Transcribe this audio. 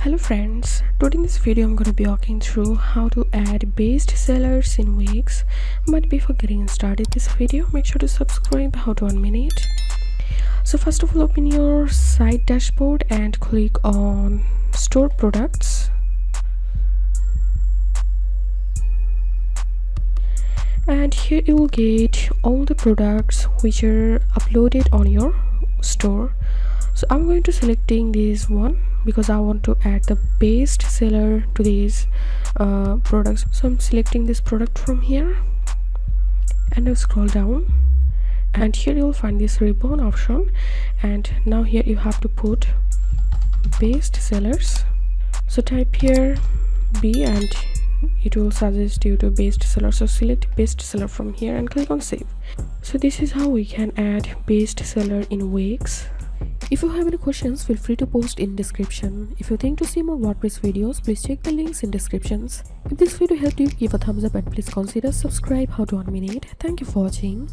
Hello friends, today in this video I'm going to be walking through how to add best sellers in Wix. But before getting started this video, make sure to subscribe. How to 1 minute. So first of all, open your site dashboard and click on store products, and here you will get all the products which are uploaded on your store. So I'm going to selecting this one because I want to add the best seller to these products. So I'm selecting this product from here and I scroll down, and here you'll find this ribbon option, and now here you have to put best sellers. So type here B and it will suggest you to best seller. So select best seller from here and click on save. So this is how we can add best seller in Wix. If you have any questions, feel free to post in description. If you think to see more WordPress videos, please check the links in descriptions. If this video helped you, give a thumbs up and please consider subscribe. How to 1 minute. Thank you for watching.